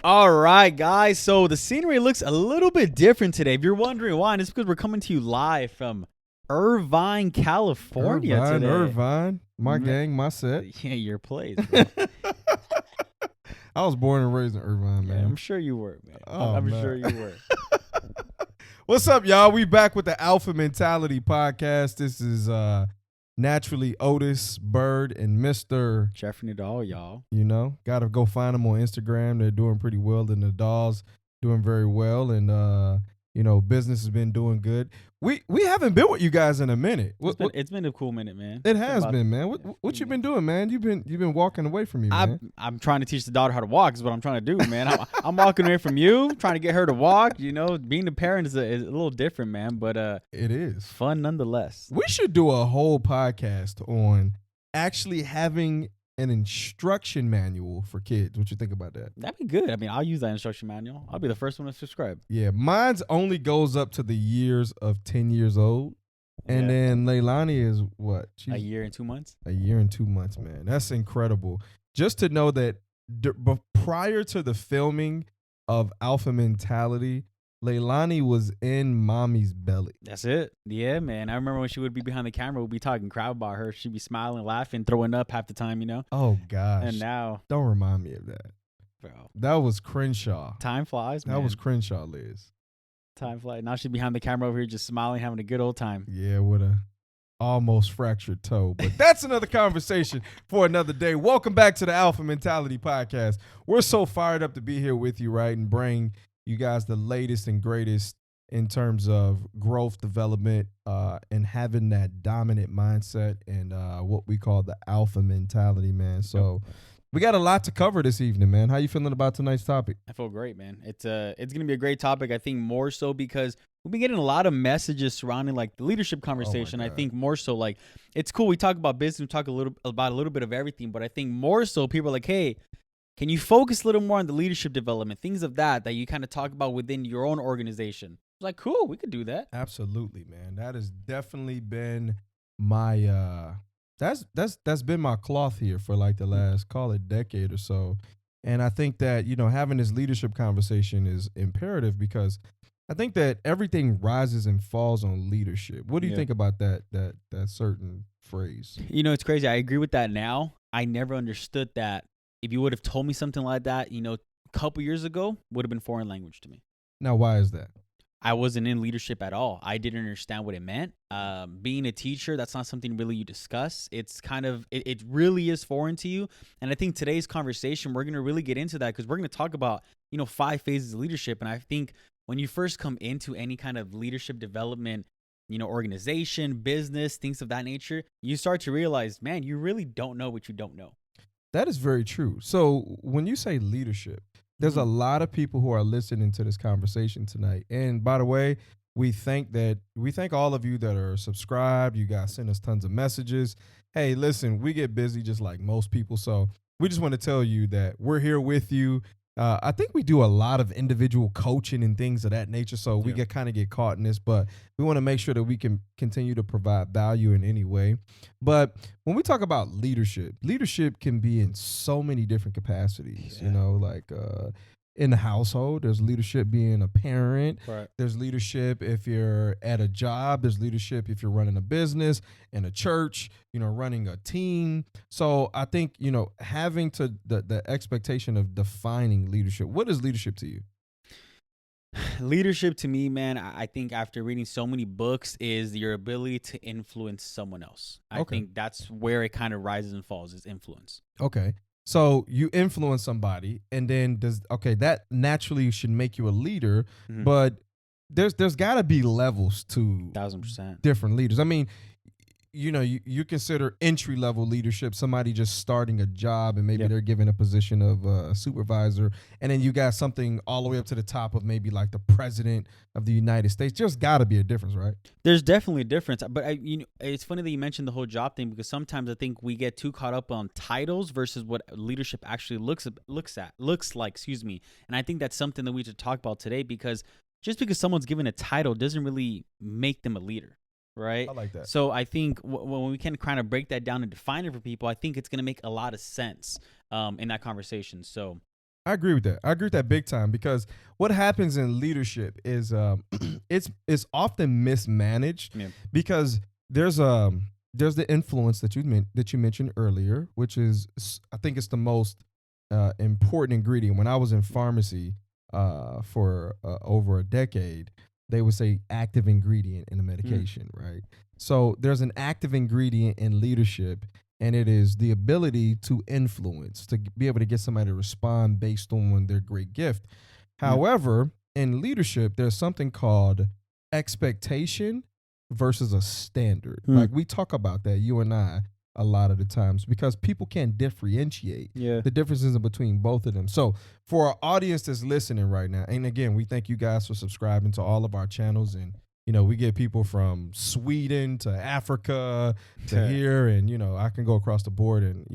All right, guys. So the scenery looks a little bit different today. If you're wondering why, it's because we're coming to you live from Irvine, California today. Irvine, my gang, my set. Yeah, your place, bro. I was born and raised in Irvine, man. Yeah, I'm sure you were, man. Oh, I'm man. sure you were. What's up, y'all? We back with the Alpha Mentality Podcast. This is naturally Otis, Bird, and Mr. Jeffrey Nadal, y'all. You know, got to go find them on Instagram. They're doing pretty well. The Nadal's doing very well. And, you know, business has been doing good. We haven't been with you guys in a minute. It's been a cool minute, man. It has been, man. What you been doing, man? You've been walking away from me, man. I'm trying to teach the daughter how to walk is what I'm trying to do, man. I'm walking away from you, trying to get her to walk. You know, being a parent is a little different, man, but it is fun nonetheless. We should do a whole podcast on actually having an instruction manual for kids. What you think about that? That'd be good. I mean, I'll use that instruction manual. I'll be the first one to subscribe. Yeah, mine's only goes up to the years of 10 years old. And then Leilani is what? She's a year and 2 months? A year and 2 months, man. That's incredible. Just to know that prior to the filming of Alpha Mentality, Leilani was in mommy's belly. That's it. Yeah, man. I remember when she would be behind the camera, we'd be talking crap about her. She'd be smiling, laughing, throwing up half the time, you know? Oh, gosh. And now. Don't remind me of that. Bro. That was Crenshaw. Time flies, man. That was Crenshaw, Liz. Time flies. Now she's behind the camera over here just smiling, having a good old time. Yeah, with a almost fractured toe. But that's another conversation for another day. Welcome back to the Alpha Mentality Podcast. We're so fired up to be here with you, right? And bring you guys the latest and greatest in terms of growth, development, and having that dominant mindset and what we call the alpha mentality, man. So we got a lot to cover this evening, man. How you feeling about tonight's topic? I feel great, man. It's gonna be a great topic. I think more so because we've been getting a lot of messages surrounding like the leadership conversation. I think more so like it's cool. We talk about business, we talk a little bit of everything, but I think more so people are like, hey, can you focus a little more on the leadership development, things of that you kind of talk about within your own organization? It's like, cool, we could do that. Absolutely, man. That has definitely been my that's been my cloth here for like the last, call it, decade or so. And I think that, you know, having this leadership conversation is imperative because I think that everything rises and falls on leadership. What do you think about that certain phrase? You know, it's crazy. I agree with that now. I never understood that. If you would have told me something like that, you know, a couple years ago, would have been foreign language to me. Now, why is that? I wasn't in leadership at all. I didn't understand what it meant. Being a teacher, that's not something really you discuss. It's kind of, it really is foreign to you. And I think today's conversation, we're going to really get into that because we're going to talk about, you know, 5 phases of leadership. And I think when you first come into any kind of leadership development, you know, organization, business, things of that nature, you start to realize, man, you really don't know what you don't know. That is very true. So when you say leadership, there's a lot of people who are listening to this conversation tonight. And by the way, we thank all of you that are subscribed. You guys send us tons of messages. Hey, listen, we get busy just like most people. So we just want to tell you that we're here with you. I think we do a lot of individual coaching and things of that nature. So we get caught in this, but we want to make sure that we can continue to provide value in any way. But when we talk about leadership can be in so many different capacities, you know, like in the household, there's leadership being a parent. Right. There's leadership if you're at a job. There's leadership if you're running a business, in a church, you know, running a team. So I think, you know, having to the expectation of defining leadership. What is leadership to you? Leadership to me, man, I think after reading so many books is your ability to influence someone else. I think that's where it kind of rises and falls, is influence. Okay. So you influence somebody, and then that naturally should make you a leader, but there's got to be levels to 1,000% different leaders. I mean, you know, you consider entry level leadership somebody just starting a job and maybe they're given a position of a supervisor, and then you got something all the way up to the top of maybe like the president of the United States. There's got to be a difference, right? There's definitely a difference, but it's funny that you mentioned the whole job thing because sometimes I think we get too caught up on titles versus what leadership actually looks like. And I think that's something that we should talk about today because just because someone's given a title doesn't really make them a leader. Right? I like that. So I think when we can kind of break that down and define it for people, I think it's going to make a lot of sense in that conversation. So I agree with that. I agree with that big time because what happens in leadership is it's often mismanaged Yeah. because there's the influence that you mentioned earlier, which is I think it's the most important ingredient. When I was in pharmacy for over a decade, they would say active ingredient in a medication, right? So there's an active ingredient in leadership, and it is the ability to influence, to be able to get somebody to respond based on their great gift. Yeah. However, in leadership, there's something called expectation versus a standard. Like we talk about that, you and I, a lot of the times because people can't differentiate Yeah. the differences in between both of them. So for our audience that's listening right now, and again, we thank you guys for subscribing to all of our channels, and we get people from Sweden to Africa to here, and I can go across the board, and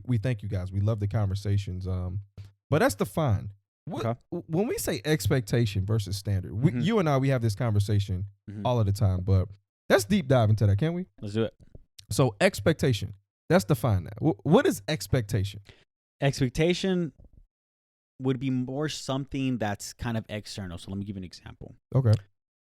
we thank you guys. We love the conversations. But that's the fine. When we say expectation versus standard, you and I, we have this conversation all of the time, but let's deep dive into that, can't we? Let's do it. So expectation, let's define that. What is expectation? Expectation would be more something that's kind of external. So let me give you an example. Okay.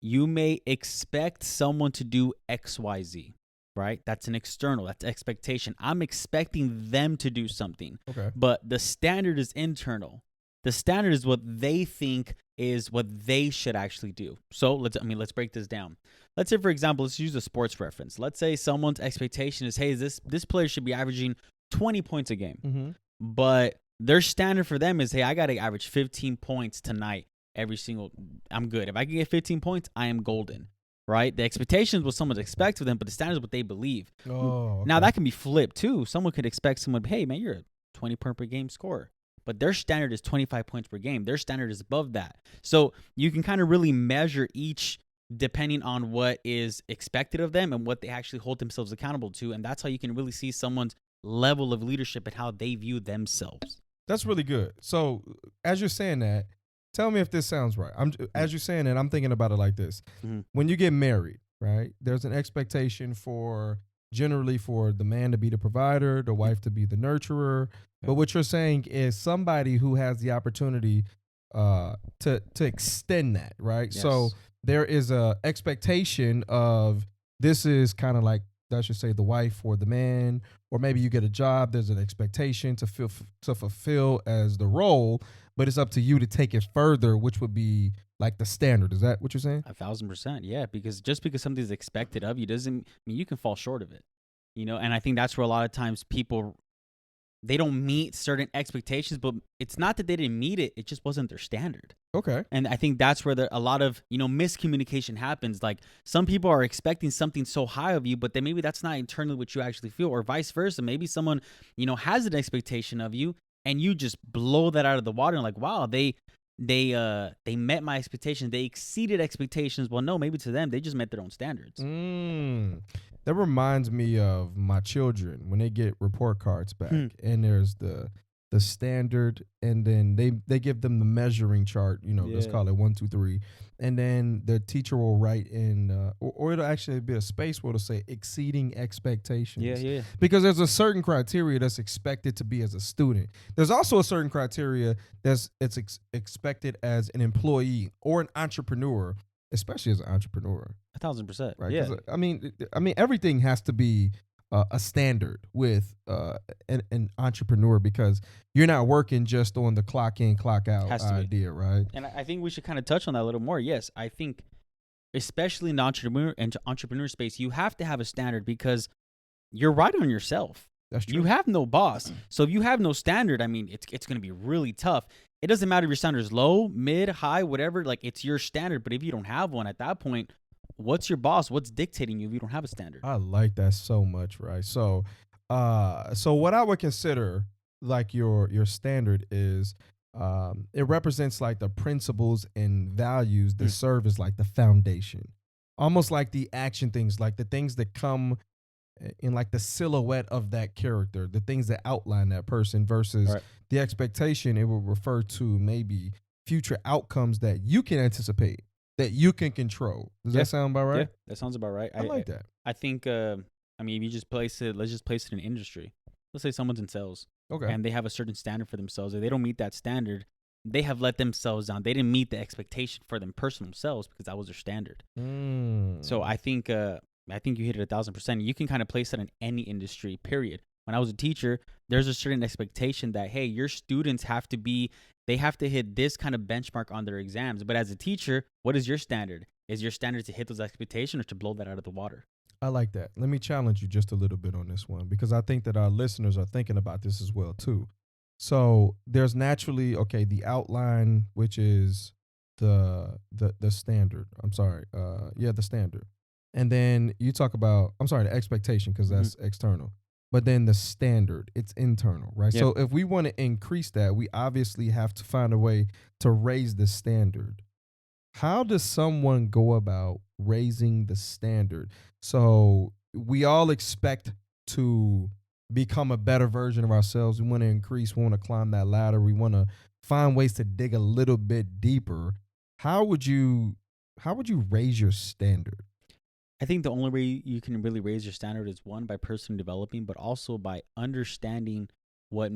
You may expect someone to do XYZ, right? That's an external. That's expectation. I'm expecting them to do something. Okay. But the standard is internal. The standard is what they think is what they should actually do. So let's break this down. Let's say, for example, let's use a sports reference. Let's say someone's expectation is, hey, this player should be averaging 20 points a game. But their standard for them is, hey, I got to average 15 points tonight I'm good. If I can get 15 points, I am golden, right? The expectation is what someone expects of them, but the standard is what they believe. Oh, okay. Now, that can be flipped, too. Someone could expect someone, hey, man, you're a 20 point per game scorer. But their standard is 25 points per game. Their standard is above that. So you can kind of really measure each depending on what is expected of them and what they actually hold themselves accountable to. And that's how you can really see someone's level of leadership and how they view themselves. That's really good. So as you're saying that, tell me if this sounds right. As you're saying it, I'm thinking about it like this. When you get married, right, there's an expectation generally for the man to be the provider, the wife to be the nurturer. But what you're saying is somebody who has the opportunity to extend that, right? Yes. So there is a expectation of this is kind of like, I should say, the wife or the man, or maybe you get a job. There's an expectation to fulfill as the role, but it's up to you to take it further, which would be like the standard. Is that what you're saying? 1,000%, yeah. Because just because something's expected of you doesn't mean you can fall short of it, And I think that's where a lot of times people, they don't meet certain expectations, but it's not that they didn't meet it; it just wasn't their standard. Okay. And I think that's where a lot of miscommunication happens. Like some people are expecting something so high of you, but then maybe that's not internally what you actually feel, or vice versa. Maybe someone has an expectation of you, and you just blow that out of the water and like, wow, they met my expectations. They exceeded expectations. Well, no, maybe to them they just met their own standards. That reminds me of my children when they get report cards back, and there's the standard, and then they give them the measuring chart. Let's call it 1, 2, 3, and then the teacher will write in, or it'll actually be a space where it'll say exceeding expectations. Yeah. Because there's a certain criteria that's expected to be as a student. There's also a certain criteria that's expected as an employee or an entrepreneur, especially as an entrepreneur. 1,000%. Right. Yeah. I mean, everything has to be a standard with an entrepreneur, because you're not working just on the clock in, clock out idea, right? And I think we should kind of touch on that a little more. Yes, I think especially in the entrepreneur space, you have to have a standard because you're right on yourself. That's true. You have no boss. So if you have no standard, I mean, it's going to be really tough. It doesn't matter if your standard is low, mid, high, whatever. Like, it's your standard. But if you don't have one at that point, what's your boss? What's dictating you if you don't have a standard? I like that so much, right? So what I would consider like your standard is it represents like the principles and values that serve as like the foundation, almost like the action things, like the things that come in like the silhouette of that character, the things that outline that person, versus the expectation. It will refer to maybe future outcomes that you can anticipate, that you can control. Does that sound about right? Yeah, that sounds about right. I like that. I think, if you just place it, let's just place it in industry. Let's say someone's in sales. Okay. and they have a certain standard for themselves. If they don't meet that standard, they have let themselves down. They didn't meet the expectation for them personal themselves because that was their standard. So I think you hit it 1,000%. You can kind of place that in any industry, period. When I was a teacher, there's a certain expectation that, hey, your students they have to hit this kind of benchmark on their exams. But as a teacher, what is your standard? Is your standard to hit those expectations or to blow that out of the water? I like that. Let me challenge you just a little bit on this one because I think that our listeners are thinking about this as well too. So there's naturally the outline, which is the standard. I'm sorry, the standard, and then you talk about the expectation because that's external, but then the standard, it's internal, right? Yep. So if we want to increase that, we obviously have to find a way to raise the standard. How does someone go about raising the standard? So we all expect to become a better version of ourselves. We want to increase, we want to climb that ladder. We want to find ways to dig a little bit deeper. How would you raise your standard? I think the only way you can really raise your standard is one, by personally developing, but also by understanding what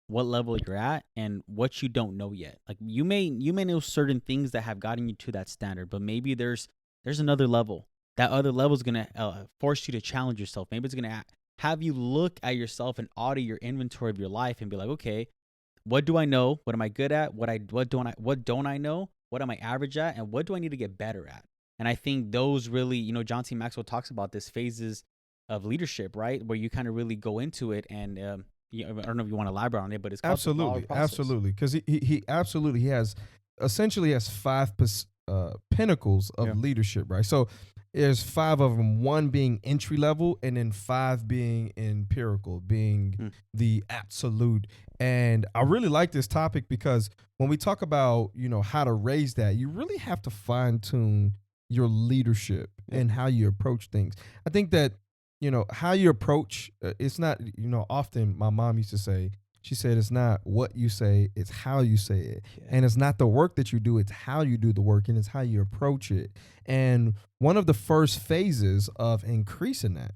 level you're at and what you don't know yet. Like you may know certain things that have gotten you to that standard, but maybe there's another level. That other level is gonna force you to challenge yourself. Maybe it's gonna have you look at yourself and audit your inventory of your life and be like, okay, what do I know? What am I good at? What don't I know? What am I average at? And what do I need to get better at? And I think those really, John C. Maxwell talks about this phases of leadership, right? Where you kind of really go into it and I don't know if you want to elaborate on it, but it's called absolutely, because he absolutely has essentially has five pinnacles of leadership, right? So there's five of them, one being entry level and then five being empirical, being the absolute. And I really like this topic because when we talk about, how to raise that, you really have to fine tune your leadership and how you approach things. I think that, how you approach, it's not, often my mom used to say, she said, it's not what you say, it's how you say it. Yeah. And it's not the work that you do, it's how you do the work and it's how you approach it. And one of the first phases of increasing that,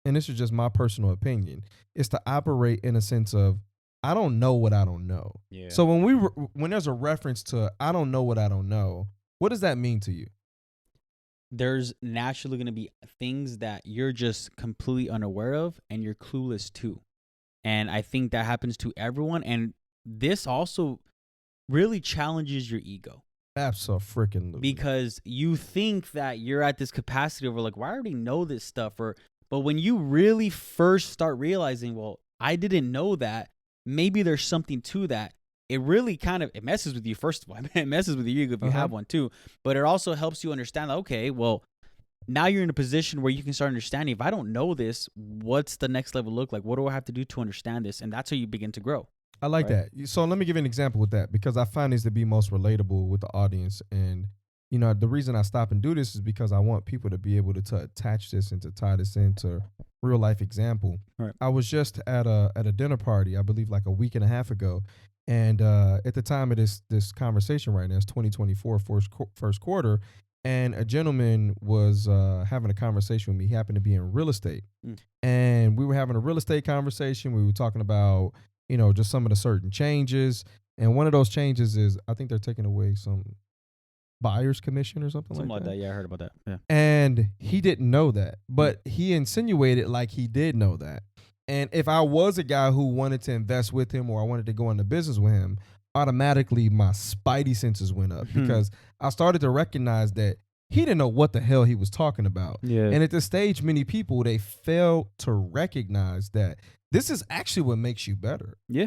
and this is just my personal opinion, is to operate in a sense of, I don't know what I don't know. Yeah. So when there's a reference to, I don't know what I don't know, what does that mean to you? There's naturally going to be things that you're just completely unaware of and you're clueless to. And I think that happens to everyone. And this also really challenges your ego. Absolutely. Because you think that you're at this capacity over like, well, I already know this stuff. But when you really first start realizing, well, I didn't know that, maybe there's something to that. It really it messes with you, first of all. It messes with your ego if you have one too. But it also helps you understand, okay, well, now you're in a position where you can start understanding, if I don't know this, what's the next level look like? What do I have to do to understand this? And that's how you begin to grow. I like that. So let me give you an example with that because I find this to be most relatable with the audience. And, the reason I stop and do this is because I want people to be able to attach this and to tie this into real life example. Right. I was just at a dinner party, I believe like a week and a half ago. And at the time of this conversation right now, it's 2024, first quarter. And a gentleman was having a conversation with me. He happened to be in real estate. And we were having a real estate conversation. We were talking about, just some of the certain changes. And one of those changes is, I think they're taking away some buyer's commission or something like that. Yeah, I heard about that. Yeah. And he didn't know that. But he insinuated like he did know that. And if I was a guy who wanted to invest with him or I wanted to go into business with him, automatically my spidey senses went up because I started to recognize that he didn't know what the hell he was talking about. Yeah. And at this stage, many people, they fail to recognize that this is actually what makes you better. Yeah.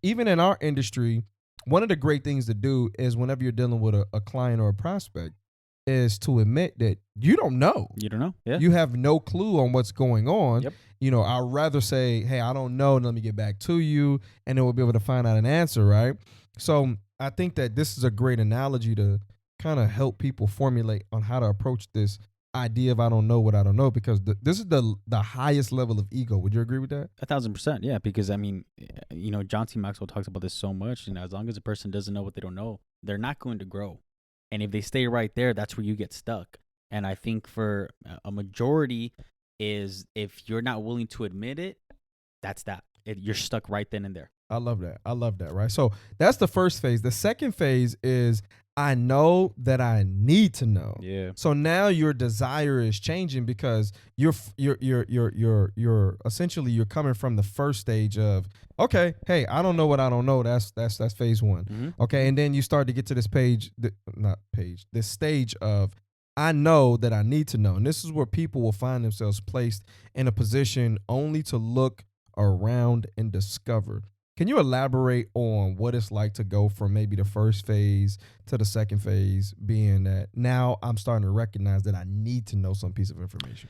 Even in our industry, one of the great things to do is whenever you're dealing with a client or a prospect is to admit that you don't know. You don't know. Yeah. You have no clue on what's going on. Yep. I'd rather say, hey, I don't know, and let me get back to you, and then we'll be able to find out an answer, right? So I think that this is a great analogy to kind of help people formulate on how to approach this idea of I don't know what I don't know, because this is the highest level of ego. Would you agree with that? 1,000%, yeah, because, John C. Maxwell talks about this so much, as long as a person doesn't know what they don't know, they're not going to grow. And if they stay right there, that's where you get stuck. And I think for a majority is if you're not willing to admit it, that's that. you're stuck right then and there. I love that. I love that. Right. So that's the first phase. The second phase is I know that I need to know. Yeah. So now your desire is changing because you're essentially you're coming from the first stage of, okay, hey, I don't know what I don't know. That's phase one. Mm-hmm. Okay. And then you start to get to this this stage of I know that I need to know. And this is where people will find themselves placed in a position only to look around and discover. Can you elaborate on what it's like to go from maybe the first phase to the second phase, being that now I'm starting to recognize that I need to know some piece of information?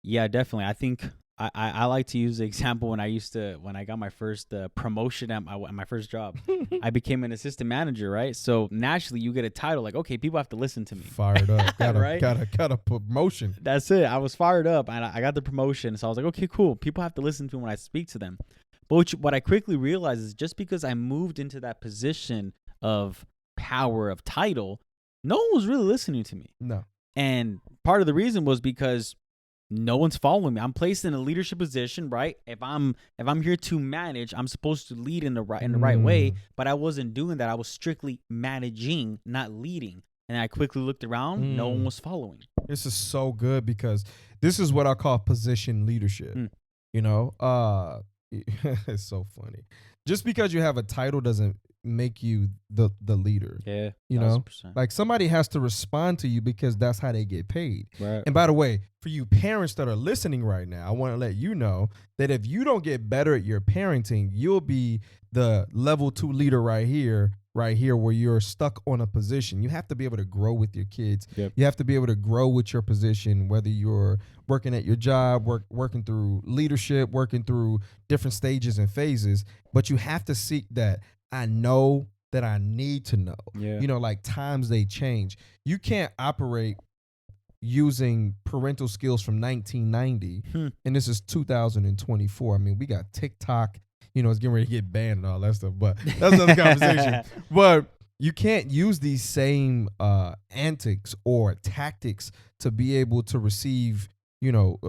Yeah, definitely. I think I like to use the example when I got my first promotion at my first job. I became an assistant manager, right? So naturally you get a title like, okay, people have to listen to me. Fired up. Right? Got a promotion. That's it. I was fired up and I got the promotion. So I was like, okay, cool. People have to listen to me when I speak to them. But what I quickly realized is just because I moved into that position of power, of title, no one was really listening to me. No. And part of the reason was because no one's following me. I'm placed in a leadership position, right? If I'm here to manage, I'm supposed to lead in the right way, but I wasn't doing that. I was strictly managing, not leading. And I quickly looked around, no one was following. This is so good because this is what I call position leadership. You know, it's so funny. Just because you have a title doesn't make you the leader. Yeah. You know, 100%. like somebody has to respond to you because that's how they get paid. Right. And by the way, for you parents that are listening right now, I want to let you know that if you don't get better at your parenting, you'll be the level 2 leader right here where you're stuck on a position. You have to be able to grow with your kids. Yep. You have to be able to grow with your position, whether you're working at your job, working through leadership, working through different stages and phases. But you have to seek that. I know that I need to know. Yeah. You know, like times they change. You can't operate using parental skills from 1990, and this is 2024. I mean, we got TikTok. You know, it's getting ready to get banned and all that stuff, but that's another conversation. But you can't use these same antics or tactics to be able to receive, you know,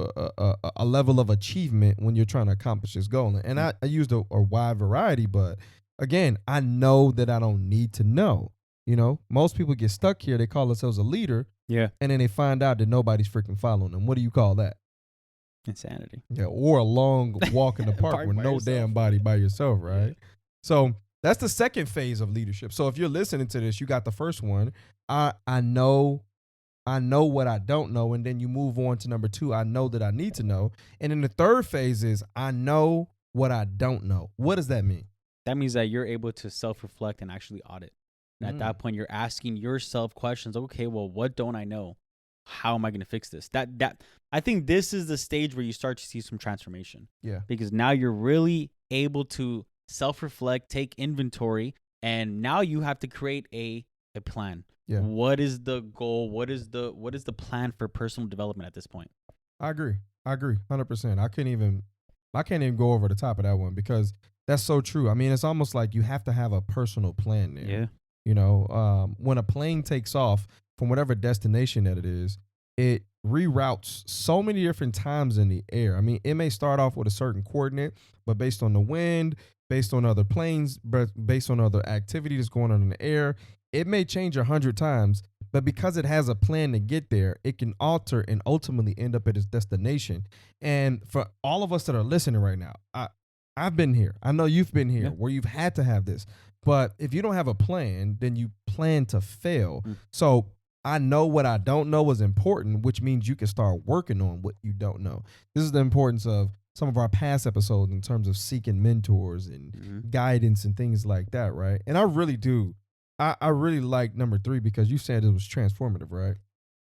a level of achievement when you're trying to accomplish this goal. And I used a wide variety, but again, I know that I don't need to know. You know, most people get stuck here. They call themselves a leader. Yeah. And then they find out that nobody's freaking following them. What do you call that? Insanity. Yeah, or a long walk in the park with no damn body by yourself, right? Yeah. So that's the second phase of leadership. So if you're listening to this, you got the first one. I know what I don't know, and then you move on to number 2. I know that I need to know, and then the third phase is I know what I don't know. What does that mean? That means that you're able to self-reflect and actually audit. And at that point, you're asking yourself questions. Okay, well, what don't I know? How am I going to fix this? That I think this is the stage where you start to see some transformation. Yeah. Because now you're really able to self-reflect, take inventory, and now you have to create a plan. Yeah. What is the goal? What is the plan for personal development at this point? I agree 100%. I can't even go over the top of that one because that's so true. I mean, it's almost like you have to have a personal plan there. Yeah. You know, when a plane takes off from whatever destination that it is, it reroutes so many different times in the air. I mean, it may start off with a certain coordinate, but based on the wind, based on other planes, based on other activity that's going on in the air, it may change 100 times. But because it has a plan to get there, it can alter and ultimately end up at its destination. And for all of us that are listening right now, I've been here. I know you've been here where you've had to have this. But if you don't have a plan, then you plan to fail. So I know what I don't know is important, which means you can start working on what you don't know. This is the importance of some of our past episodes in terms of seeking mentors and guidance and things like that, right? And I really do. I really like number 3 because you said it was transformative, right?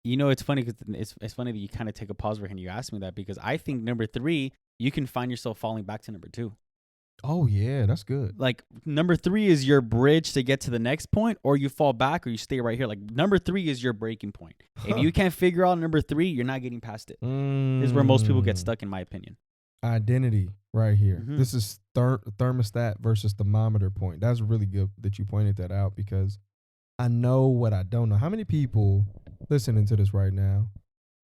You know, it's funny because it's funny that you kind of take a pause right here and you ask me that because I think number 3, you can find yourself falling back to number 2. Oh, yeah, that's good. Like number 3 is your bridge to get to the next point, or you fall back or you stay right here. Like number 3 is your breaking point. If you can't figure out number 3, you're not getting past it. This is where most people get stuck, in my opinion. Identity right here. This is thermostat versus thermometer point. That's really good that you pointed that out because I know what I don't know. How many people listening to this right now?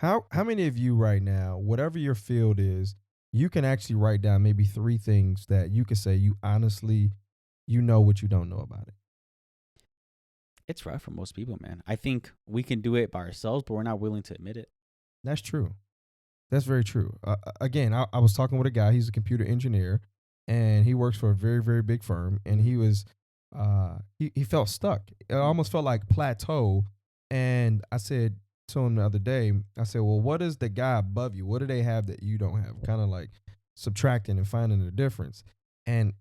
How many of you right now, whatever your field is, you can actually write down maybe 3 things that you could say you honestly, you know what you don't know about it. It's rough for most people, man. I think we can do it by ourselves, but we're not willing to admit it. That's true. That's very true. Again, I was talking with a guy. He's a computer engineer, and he works for a very, very big firm. And he was, he felt stuck. It almost felt like plateau. And I said to him the other day, I said, "Well, what is the guy above you? What do they have that you don't have?" Kind of like subtracting and finding the difference. And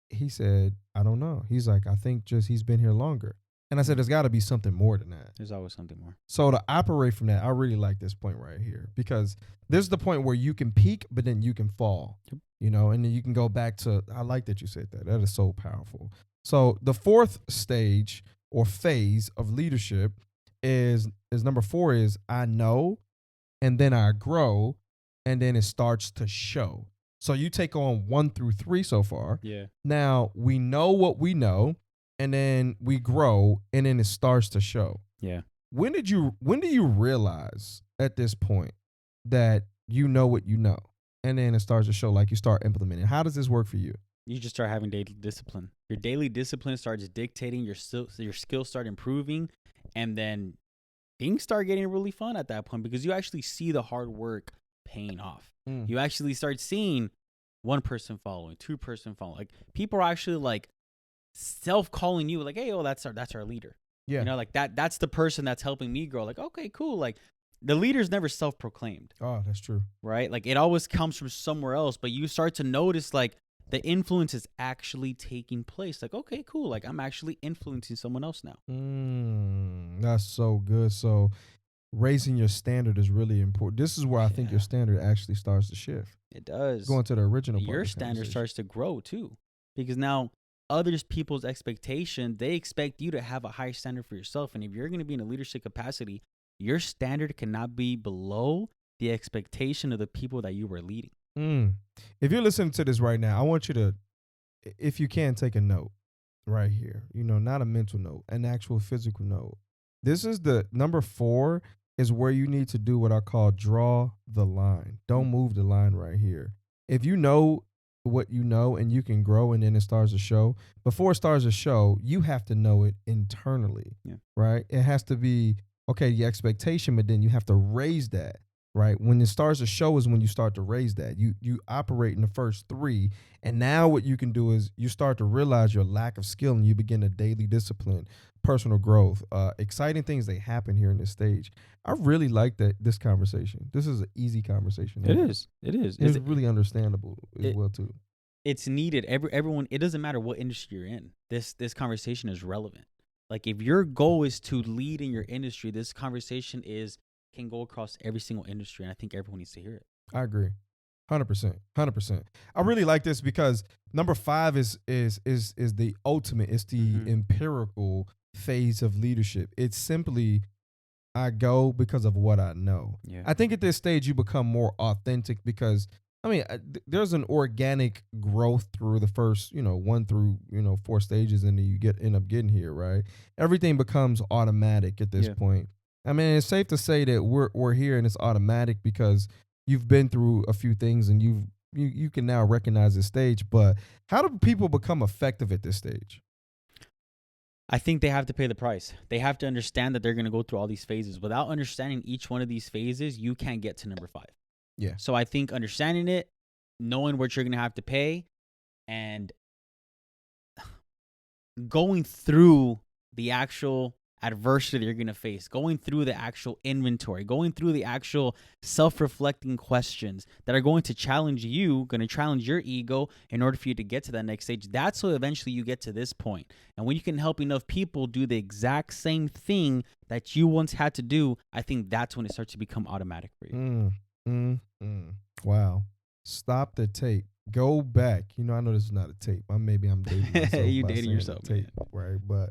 he said, "I don't know." He's like, "I think just he's been here longer." And I said, "There's got to be something more than that." There's always something more. So to operate from that, I really like this point right here, because this is the point where you can peak, but then you can fall, Yep. and then you can go back to, I like that you said that. That is so powerful. So the fourth stage or phase of leadership is number 4 is I know, and then I grow, and then it starts to show. So you take on 1 through 3 so far. Yeah. Now we know what we know, and then we grow, and then it starts to show. Yeah. When do you realize at this point that you know what you know, and then it starts to show, like you start implementing? How does this work for you? You just start having daily discipline. Your daily discipline starts dictating your skills start improving, and then things start getting really fun at that point because you actually see the hard work paying off. You actually start seeing 1 person following, 2 person following. Like people are actually like self-calling you, like, "Hey, oh, that's our leader." Yeah. Like that's the person that's helping me grow. Like, okay, cool. Like the leader's never self-proclaimed, Oh, that's true. right? Like it always comes from somewhere else, but you start to notice like the influence is actually taking place. Like, okay, cool. Like I'm actually influencing someone else now. That's so good. So raising your standard is really important. This is where I think your Yeah. standard actually starts to shift. It does. Going to the original part Your of the standard conversation. starts to grow too, because now others people's expectation, they expect you to have a high standard for yourself, and if you're going to be in a leadership capacity, your standard cannot be below the expectation of the people that you were leading. If you're listening to this right now, I want you to, if you can, take a note right here. Not a mental note, an actual physical note. This is the number 4 is where you need to do what I call draw the line. Don't move the line right here. If you know what you know and you can grow, and then it starts to show, before it starts to show, you have to know it internally, Yeah. right? It has to be, okay, the expectation, but then you have to raise that, right? When it starts to show is when you start to raise that. You operate in the first 3, and now what you can do is you start to realize your lack of skill, and you begin a daily discipline, personal growth, exciting things that happen here in this stage. I really like this conversation. This is an easy conversation. It is. It's really understandable as well too. It's needed. Everyone. It doesn't matter what industry you're in. This conversation is relevant. Like if your goal is to lead in your industry, this conversation can go across every single industry, and I think everyone needs to hear it. I agree. 100%. I really like this because number 5 is the ultimate. It's the empirical phase of leadership. It's simply, I go because of what I know. Yeah. I think at this stage you become more authentic because, there's an organic growth through the first, 1 through 4 stages, and then you end up getting here, right? Everything becomes automatic at this point. It's safe to say that we're here and it's automatic because you've been through a few things, and you can now recognize this stage. But how do people become effective at this stage? I think they have to pay the price. They have to understand that they're going to go through all these phases. Without understanding each one of these phases, you can't get to number 5. Yeah. So I think understanding it, knowing what you're going to have to pay, and going through the actual adversity you're going to face, going through the actual inventory, going through the actual self-reflecting questions that are going to challenge you, going to challenge your ego in order for you to get to that next stage. That's how eventually you get to this point. And when you can help enough people do the exact same thing that you once had to do, I think that's when it starts to become automatic for you. Wow. Stop the tape. Go back. I know this is not a tape. Maybe I'm dating myself. You by dating saying yourself, tape, right? But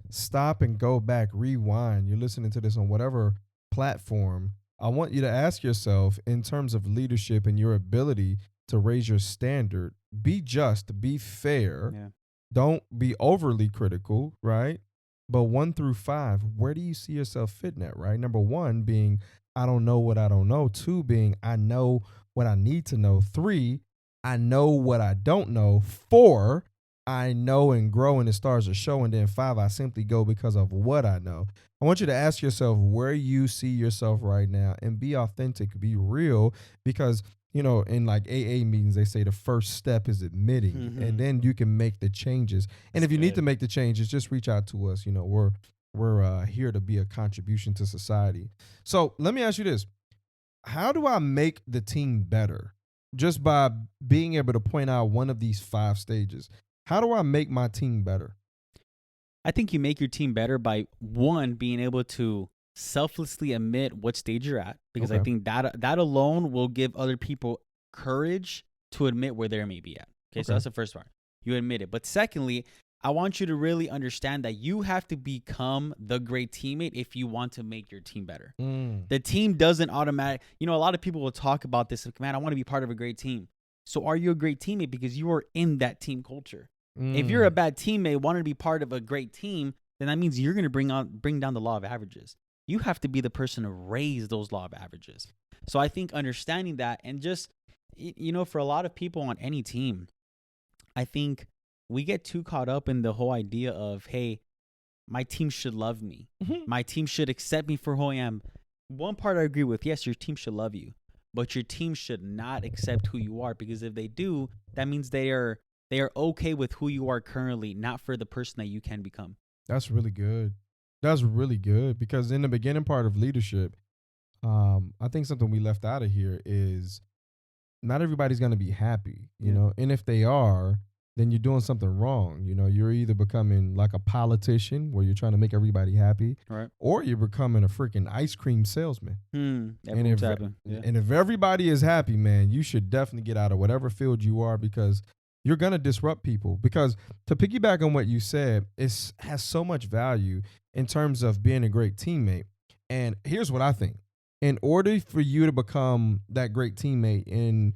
stop and go back, rewind. You're listening to this on whatever platform. I want you to ask yourself, in terms of leadership and your ability to raise your standard, be just, be fair. Yeah. Don't be overly critical, right? But 1 through 5, where do you see yourself fitting at, right? Number 1 being, I don't know what I don't know. 2 being I know what I need to know. 3, I know what I don't know. 4, I know and grow and the stars are showing. Then 5, I simply go because of what I know. I want you to ask yourself where you see yourself right now and be authentic, be real, because in like AA meetings, they say the first step is admitting, and then you can make the changes. And if you need to make the changes, just reach out to us. We're here to be a contribution to society. So let me ask you this. How do I make the team better? Just by being able to point out one of these 5 stages. How do I make my team better? I think you make your team better by, one, being able to selflessly admit what stage you're at, because I think that alone will give other people courage to admit where they may be at. Okay, so that's the first part. You admit it. But secondly, I want you to really understand that you have to become the great teammate if you want to make your team better. The team doesn't automatic. A lot of people will talk about this. Like, man, I want to be part of a great team. So are you a great teammate because you are in that team culture? If you're a bad teammate, wanting to be part of a great team, then that means you're going to bring down the law of averages. You have to be the person to raise those law of averages. So I think understanding that, and just, for a lot of people on any team, I think we get too caught up in the whole idea of, hey, my team should love me. My team should accept me for who I am. One part I agree with, yes, your team should love you, but your team should not accept who you are, because if they do, that means they are okay with who you are currently, not for the person that you can become. That's really good. That's really good, because in the beginning part of leadership, I think something we left out of here is not everybody's going to be happy, and if they are, then you're doing something wrong. You're either becoming like a politician where you're trying to make everybody happy, right, or you're becoming a freaking ice cream salesman. And if everybody is happy, man, you should definitely get out of whatever field you are, because you're going to disrupt people. Because to piggyback on what you said, it has so much value in terms of being a great teammate. And here's what I think. In order for you to become that great teammate and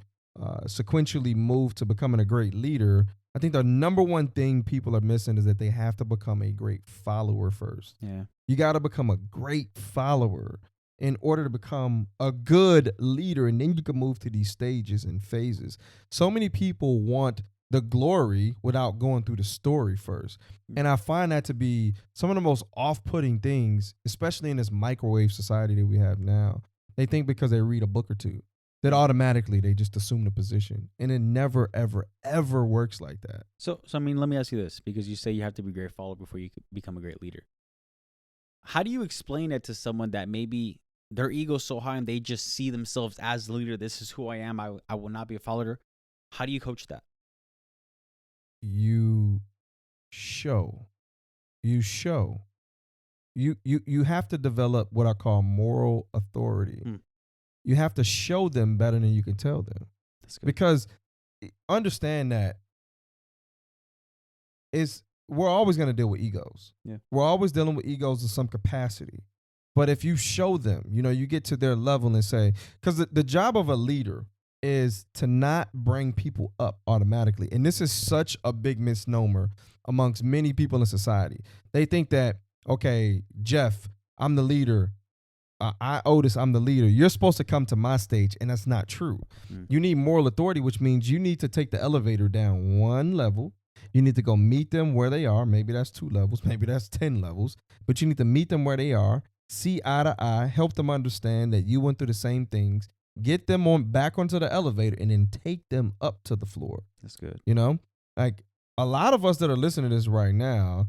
sequentially move to becoming a great leader, I think the number one thing people are missing is that they have to become a great follower first. Yeah. You got to become a great follower in order to become a good leader, and then you can move to these stages and phases. So many people want the glory without going through the story first. And I find that to be some of the most off-putting things, especially in this microwave society that we have now. They think because they read a book or two that automatically they just assume the position. And it never, ever, ever works like that. So let me ask you this, because you say you have to be a great follower before you could become a great leader. How do you explain it to someone that maybe their ego's so high and they just see themselves as the leader? This is who I am. I will not be a follower. How do you coach that? You show. You have to develop what I call moral authority. You have to show them better than you can tell them. That's good. Because understand that we're always going to deal with egos. Yeah. We're always dealing with egos in some capacity. But if you show them, you get to their level and say, because the job of a leader is to not bring people up automatically. And this is such a big misnomer amongst many people in society. They think that, okay, Jeff, I'm the leader. Otis, I'm the leader. You're supposed to come to my stage, and that's not true. You need moral authority, which means you need to take the elevator down one level. You need to go meet them where they are. Maybe that's 2 levels. Maybe that's 10 levels. But you need to meet them where they are, see eye to eye, help them understand that you went through the same things, get them back onto the elevator, and then take them up to the floor. That's good. Like a lot of us that are listening to this right now,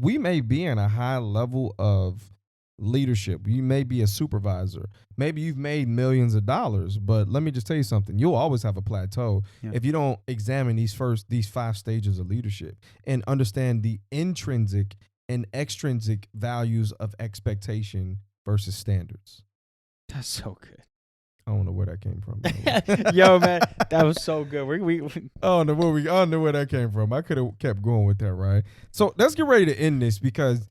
we may be in a high level of leadership. You may be a supervisor. Maybe you've made millions of dollars, but let me just tell you something. You'll always have a plateau if you don't examine these 5 stages of leadership and understand the intrinsic and extrinsic values of expectation versus standards. That's so good. I don't know where that came from. Yo, man, that was so good. I don't know where that came from. I could have kept going with that, right? So let's get ready to end this, because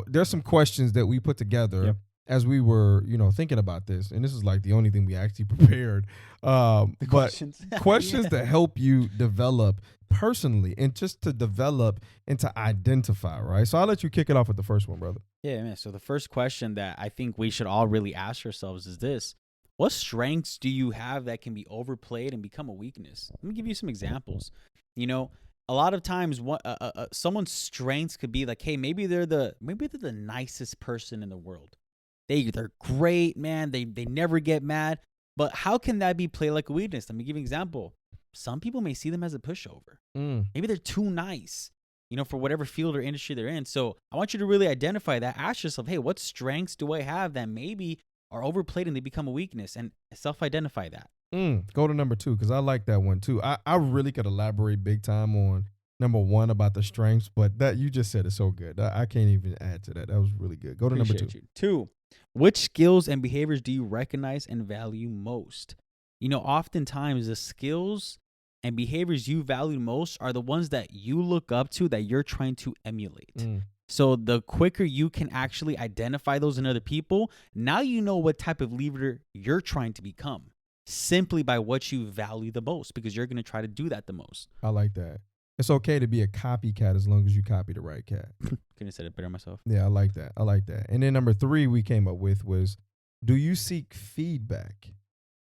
there's some questions that we put together as we were thinking about this, and this is like the only thing we actually prepared. Questions to help you develop personally, and just to develop and to identify, right? So I'll let you kick it off with the first one, brother. Yeah, man. So the first question that I think we should all really ask ourselves is this: what strengths do you have that can be overplayed and become a weakness? Let me give you some examples. You know, a lot of times, someone's strengths could be like, hey, maybe they're the nicest person in the world. They're great, man. They never get mad. But how can that be played like a weakness? Let me give you an example. Some people may see them as a pushover. Mm. Maybe they're too nice, for whatever field or industry they're in. So I want you to really identify that. Ask yourself, hey, what strengths do I have that maybe are overplayed and they become a weakness? And self-identify that. Go to number 2, because I like that one too. I really could elaborate big time on number 1 about the strengths, but that you just said is so good. I can't even add to that. That was really good. Go to number 2. Appreciate you. 2, which skills and behaviors do you recognize and value most? Oftentimes the skills and behaviors you value most are the ones that you look up to, that you're trying to emulate. So the quicker you can actually identify those in other people, now you know what type of leader you're trying to become, simply by what you value the most, because you're going to try to do that the most. I like that. It's okay to be a copycat as long as you copy the right cat. Couldn't have said it better myself. Yeah, I like that. I like that. And then number 3 we came up with was, do you seek feedback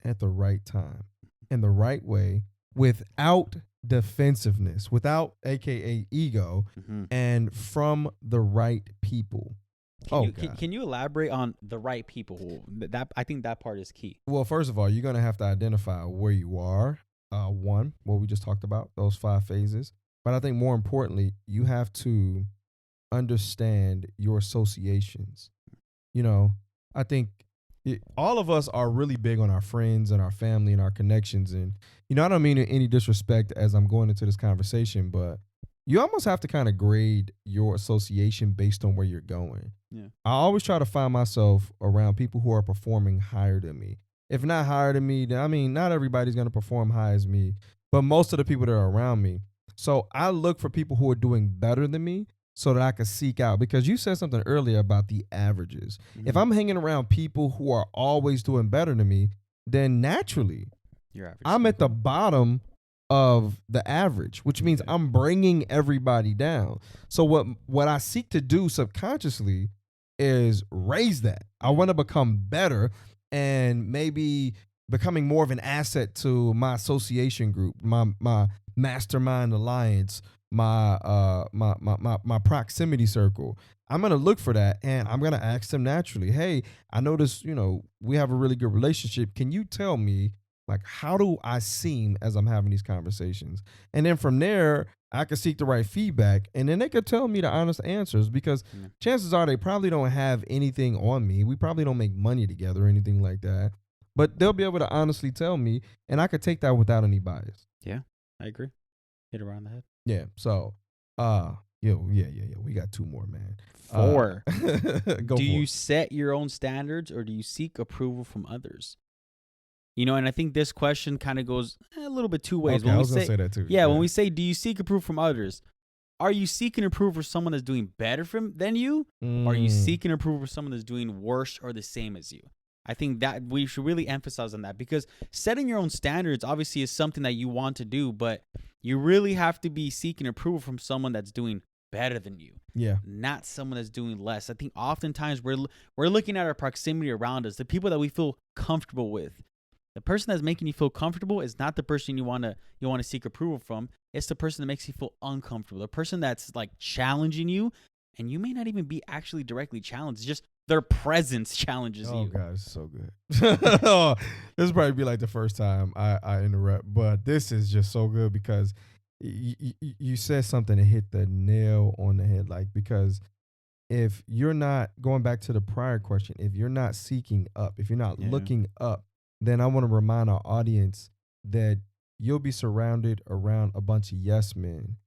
at the right time, in the right way, without defensiveness, without AKA ego, and from the right people? Can you elaborate on the right people? That I think that part is key. Well, first of all, you're going to have to identify where you are. One, what we just talked about, those 5 phases. But I think more importantly, you have to understand your associations. I think all of us are really big on our friends and our family and our connections. And, I don't mean any disrespect as I'm going into this conversation, but you almost have to kind of grade your association based on where you're going. Yeah. I always try to find myself around people who are performing higher than me. If not higher than me, then, not everybody's going to perform high as me, but most of the people that are around me. So I look for people who are doing better than me so that I can seek out, because you said something earlier about the averages. If I'm hanging around people who are always doing better than me, then naturally I'm at the bottom of the average, which means I'm bringing everybody down. So what I seek to do subconsciously is raise that. I want to become better, and maybe becoming more of an asset to my association group, my mastermind alliance, my proximity circle. I'm going to look for that, and I'm going to ask them naturally, hey, I notice, we have a really good relationship. Can you tell me, how do I seem as I'm having these conversations? And then from there, I could seek the right feedback, and then they could tell me the honest answers, because chances are they probably don't have anything on me. We probably don't make money together or anything like that, but they'll be able to honestly tell me, and I could take that without any bias. Yeah, I agree. Hit around the head. Yeah. So, we got 2 more, man. 4. Go do for you it. set your own standards, or do you seek approval from others? And I think this question kind of goes a little bit 2 ways. Okay, I was going to say that too. Yeah, when we say, do you seek approval from others? Are you seeking approval for someone that's doing better than you? Or are you seeking approval for someone that's doing worse or the same as you? I think that we should really emphasize on that, because setting your own standards obviously is something that you want to do, but you really have to be seeking approval from someone that's doing better than you. Yeah. Not someone that's doing less. I think oftentimes we're looking at our proximity around us, the people that we feel comfortable with. The person that's making you feel comfortable is not the person you want to seek approval from. It's the person that makes you feel uncomfortable. The person that's challenging you, and you may not even be actually directly challenged. It's just their presence challenges you. Oh, God, it's so good. This will probably be the first time I interrupt, but this is just so good, because you said something that hit the nail on the head. Because if you're not, going back to the prior question, if you're not seeking up, if you're not looking up, then I want to remind our audience that you'll be surrounded around a bunch of yes men.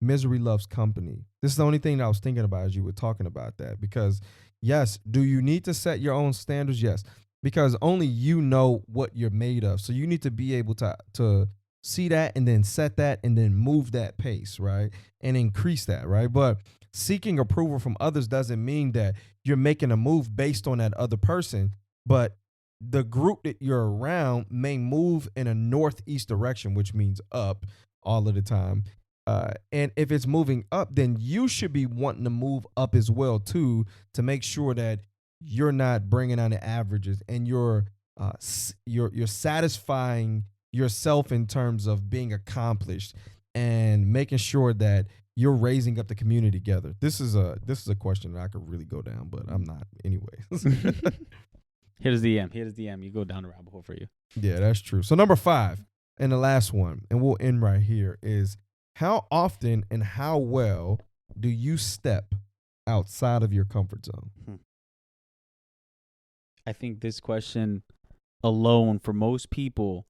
Misery loves company. This is the only thing that I was thinking about as you were talking about that, because yes, do you need to set your own standards? Yes, because only you know what you're made of. So you need to be able to see that, and then set that, and then move that pace, right? And increase that, right? But seeking approval from others doesn't mean that you're making a move based on that other person, but the group that you're around may move in a northeast direction, which means up all of the time. And if it's moving up, then you should be wanting to move up as well too, to make sure that you're not bringing down the averages and you're satisfying yourself in terms of being accomplished and making sure that you're raising up the community together. This is a question that I could really go down, but I'm not anyways. Hit his DM. Hit his DM. You go down the rabbit hole for you. Yeah, that's true. So number 5 and the last one, and we'll end right here, is how often and how well do you step outside of your comfort zone? I think this question alone for most people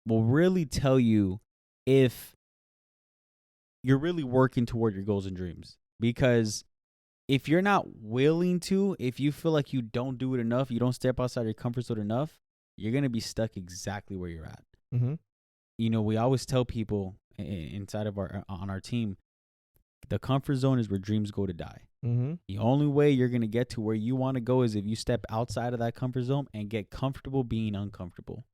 will really tell you if you're really working toward your goals and dreams. Because if you're not willing to, if you feel like you don't do it enough, you don't step outside your comfort zone enough, you're going to be stuck exactly where you're at. Mm-hmm. You know, we always tell people inside of on our team, the comfort zone is where dreams go to die. Mm-hmm. The only way you're going to get to where you want to go is if you step outside of that comfort zone and get comfortable being uncomfortable.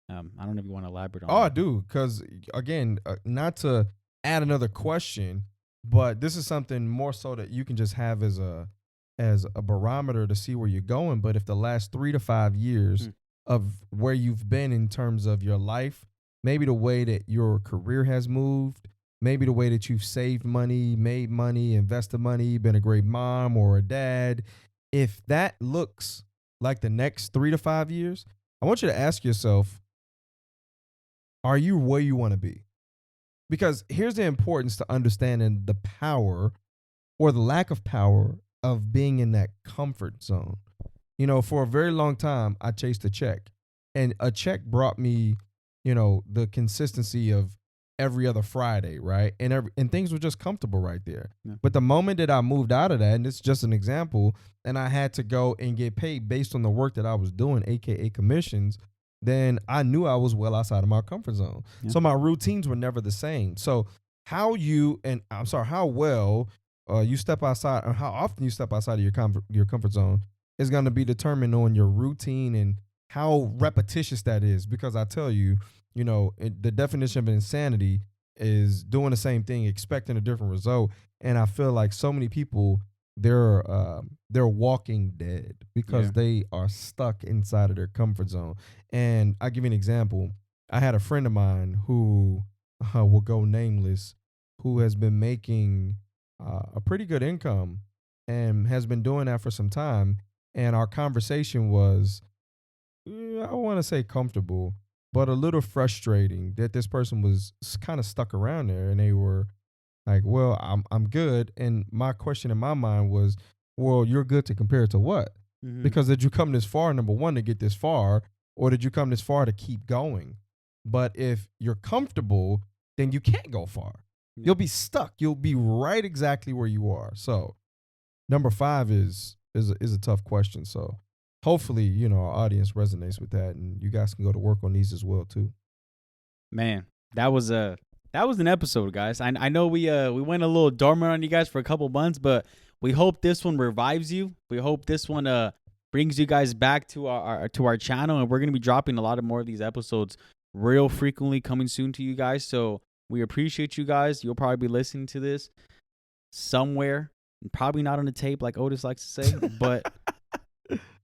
I don't know if you want to elaborate on that. I do, because again, not to add another question, but this is something more so that you can just have as a barometer to see where you're going. But if the last 3 to 5 years of where you've been in terms of your life, maybe the way that your career has moved, maybe the way that you've saved money, made money, invested money, been a great mom or a dad, if that looks like the next 3 to 5 years, I want you to ask yourself, are you where you want to be? Because here's the importance to understanding the power or the lack of power of being in that comfort zone. You know, for a very long time, I chased a check, and a check brought me, you know, the consistency of every other Friday, right? And things were just comfortable right there. Yeah. But the moment that I moved out of that, and it's just an example, and I had to go and get paid based on the work that I was doing, AKA commissions, then I knew I was well outside of my comfort zone. Yeah. So my routines were never the same. So how well you step outside, or how often you step outside of your comfort zone is going to be determined on your routine and how repetitious that is. Because I tell you, you know, the definition of insanity is doing the same thing, expecting a different result. And I feel like so many people, they're walking dead because they are stuck inside of their comfort zone. And I'll give you an example. I had a friend of mine who will go nameless, who has been making a pretty good income and has been doing that for some time. And our conversation was, I want to say comfortable, but a little frustrating that this person was kind of stuck around there, and they were like, well, I'm good. And my question in my mind was, well, you're good to compare to what? Mm-hmm. Because did you come this far, number one, to get this far, or did you come this far to keep going? But if you're comfortable, then you can't go far. Yeah. You'll be stuck. You'll be right exactly where you are. So number 5 is a tough question. So hopefully, you know, our audience resonates with that, and you guys can go to work on these as well too. Man, that was an episode, guys. I know we went a little dormant on you guys for a couple months, but we hope this one revives you. We hope this one brings you guys back to our channel, and we're gonna be dropping a lot of more of these episodes real frequently coming soon to you guys. So we appreciate you guys. You'll probably be listening to this somewhere, probably not on the tape like Otis likes to say, but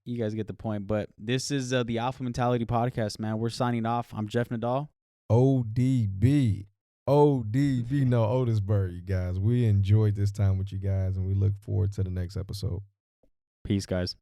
you guys get the point. But this is the Alpha Mentality Podcast, man. We're signing off. I'm Jeff Nadal. ODB, no Otis Bird, you guys. We enjoyed this time with you guys, and we look forward to the next episode. Peace, guys.